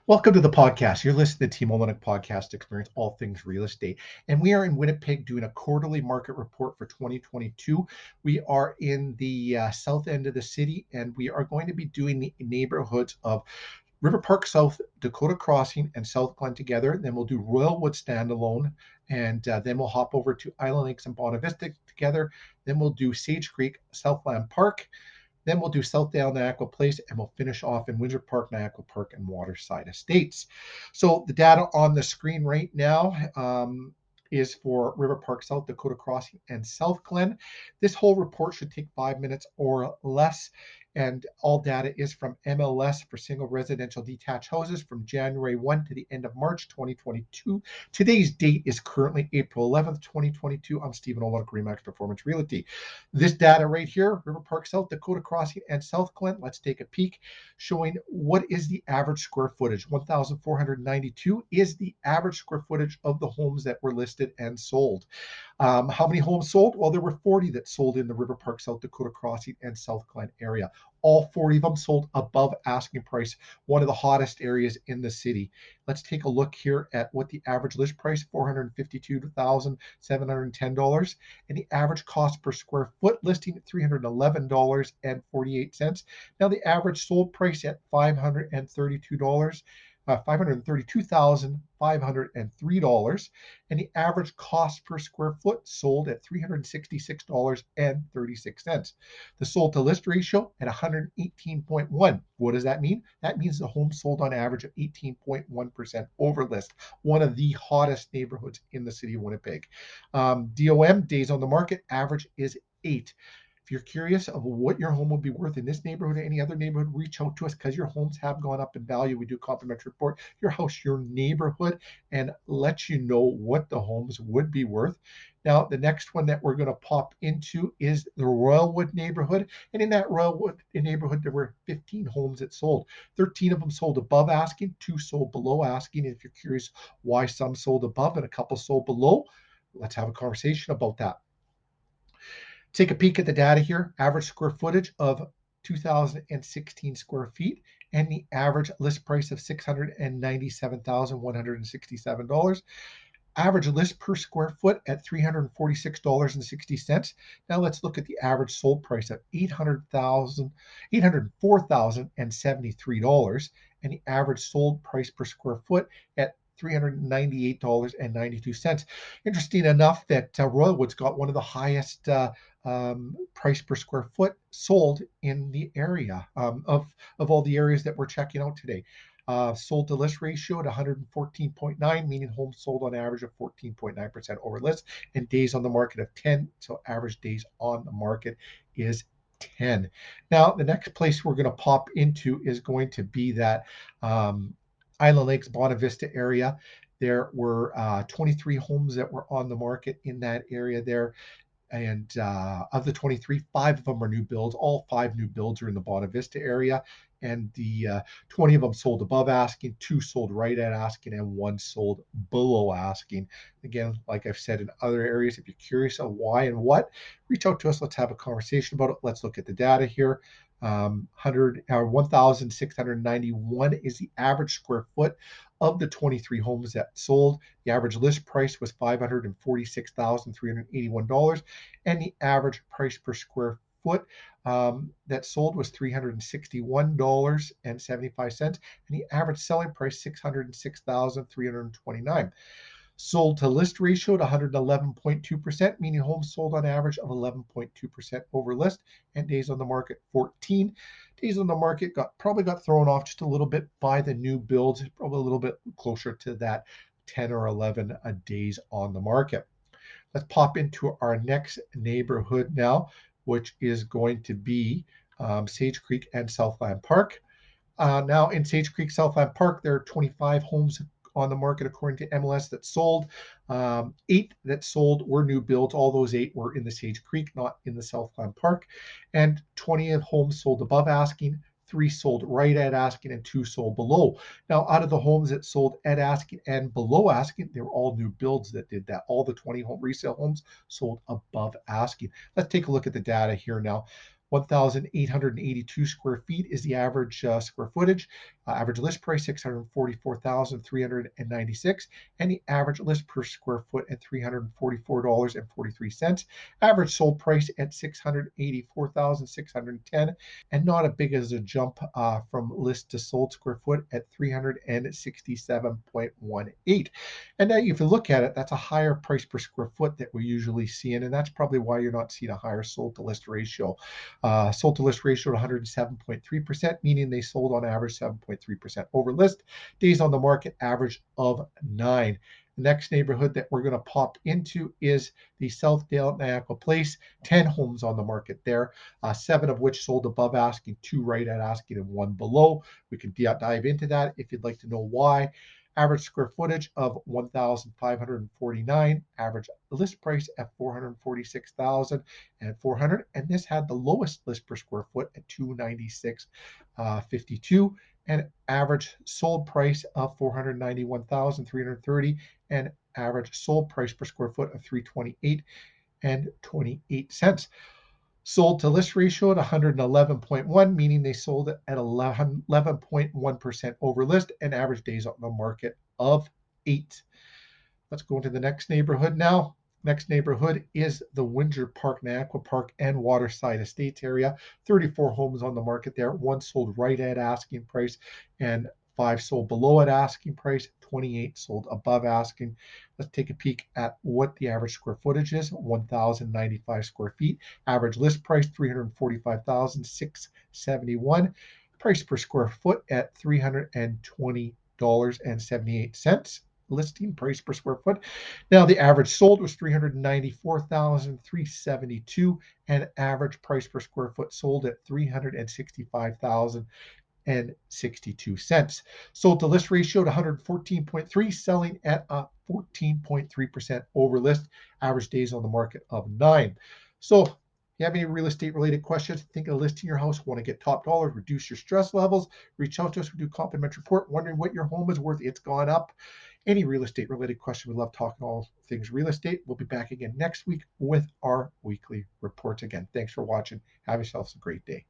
Welcome to the podcast. You're listening to Team Olyniuk Podcast Experience, all things real estate. And we are in Winnipeg doing a quarterly market report for 2022. We are in the south end of the city, and we are going to be doing the neighborhoods of River Park South, Dakota Crossing, and South Glen together. Then we'll do Royalwood standalone, and then we'll hop over to Island Lakes and Bonavista together. Then we'll do Sage Creek, Southland Park. Then we'll do Southdale, Niagara Place, and we'll finish off in Windsor Park, Niagara Park, and Waterside Estates. So the data on the screen right now is for River Park South, Dakota Crossing, and South Glen. This whole report should take 5 minutes or less. And all data is from MLS for single residential detached houses from January 1 to the end of March 2022. Today's date is currently April 11th, 2022. I'm Stephen Olyniuk, Remax Performance Realty. This data right here, River Park South, Dakota Crossing, and South Glen, let's take a peek, showing what is the average square footage. 1,492 is the average square footage of the homes that were listed and sold. How many homes sold? Well, there were 40 that sold in the River Park South, Dakota Crossing, and South Glen area. All 40 of them sold above asking price, one of the hottest areas in the city. Let's take a look here at what the average list price, $452,710, and the average cost per square foot listing at $311.48. Now the average sold price at $532. $532,503, and the average cost per square foot sold at $366.36. The sold to list ratio at 118.1. What does that mean? That means the home sold on average of 18.1% over list, one of the hottest neighborhoods in the city of Winnipeg. DOM, days on the market, average is 8. If you're curious of what your home will be worth in this neighborhood or any other neighborhood, reach out to us because your homes have gone up in value. We do complimentary report your house, your neighborhood, and let you know what the homes would be worth. Now, the next one that we're going to pop into is the Royalwood neighborhood. And in that Royalwood neighborhood, there were 15 homes that sold. 13 of them sold above asking, 2 sold below asking. And if you're curious why some sold above and a couple sold below, let's have a conversation about that. Take a peek at the data here. Average square footage of 2,016 square feet and the average list price of $697,167. Average list per square foot at $346.60. Now let's look at the average sold price of $804,073, and the average sold price per square foot at $398.92. Interesting enough that Royalwood's got one of the highest price per square foot sold in the area of all the areas that we're checking out today. Sold to list ratio at 114.9, meaning homes sold on average of 14.9% over list, and days on the market of 10. So average days on the market is 10. Now, the next place we're going to pop into is going to be that Island Lakes, Bonavista area. There were 23 homes that were on the market in that area there. And of the 23, 5 of them are new builds. All 5 new builds are in the Bonavista area. And the 20 of them sold above asking, 2 sold right at asking, and 1 sold below asking. Again, like I've said in other areas, if you're curious of why and what, reach out to us. Let's have a conversation about it. Let's look at the data here. 1,691 is the average square foot of the 23 homes that sold. The average list price was $546,381, and the average price per square foot that sold was $361.75, and the average selling price $606,329. Sold to list ratio at 111.2%, meaning homes sold on average of 11.2% over list, and days on the market 14. Days on the market probably got thrown off just a little bit by the new builds, probably a little bit closer to that 10 or 11 days on the market. Let's pop into our next neighborhood now, which is going to be Sage Creek and Southland Park. Now in Sage Creek, Southland Park, there are 25 homes on the market according to MLS that sold. 8 that sold were new builds. All those 8 were in the Sage Creek, not in the Southland Park. And 20 of homes sold above asking, 3 sold right at asking, and 2 sold below. Now, out of the homes that sold at asking and below asking, they were all new builds that did that. All the 20 home resale homes sold above asking. Let's take a look at the data here now. 1,882 square feet is the average square footage. Average list price 644,396, and the average list per square foot at $344.43. Average sold price at 684,610, and not as big as a jump from list to sold square foot at 367.18. And now, if you look at it, that's a higher price per square foot that we're usually seeing, and that's probably why you're not seeing a higher sold to list ratio. Sold to list ratio at 107.3%, meaning they sold on average 7.3% over list. Days on the market average of 9. The next neighborhood that we're going to pop into is the Southdale Niagara Place. 10 homes on the market there, 7 of which sold above asking, 2 right at asking, and 1 below. We can dive into that if you'd like to know why. Average square footage of 1,549. Average list price at 446,400, and this had the lowest list per square foot at 296.52, and average sold price of 491,330, and average sold price per square foot of 328.28. Sold to list ratio at 111.1, meaning they sold it at 11.1% over list, and average days on the market of 8. Let's go into the next neighborhood now. Next neighborhood is the Windsor Park, Niagara Park, and Waterside Estates area. 34 homes on the market there. 1 sold right at asking price, and 5 sold below at asking price. 28 sold above asking. Let's take a peek at what the average square footage is. 1,095 square feet. Average list price 345,671. Price per square foot at $320.78. Listing price per square foot. Now, the average sold was 394,372, and average price per square foot sold at 365,062. Sold to list ratio at 114.3, selling at a 14.3% over list. Average days on the market of 9. So, if you have any real estate related questions, think of listing your house, want to get top dollar, reduce your stress levels, reach out to us. We do complimentary report, wondering what your home is worth. It's gone up. Any real estate related question, we love talking all things real estate. We'll be back again next week with our weekly reports again. Thanks for watching. Have yourselves a great day.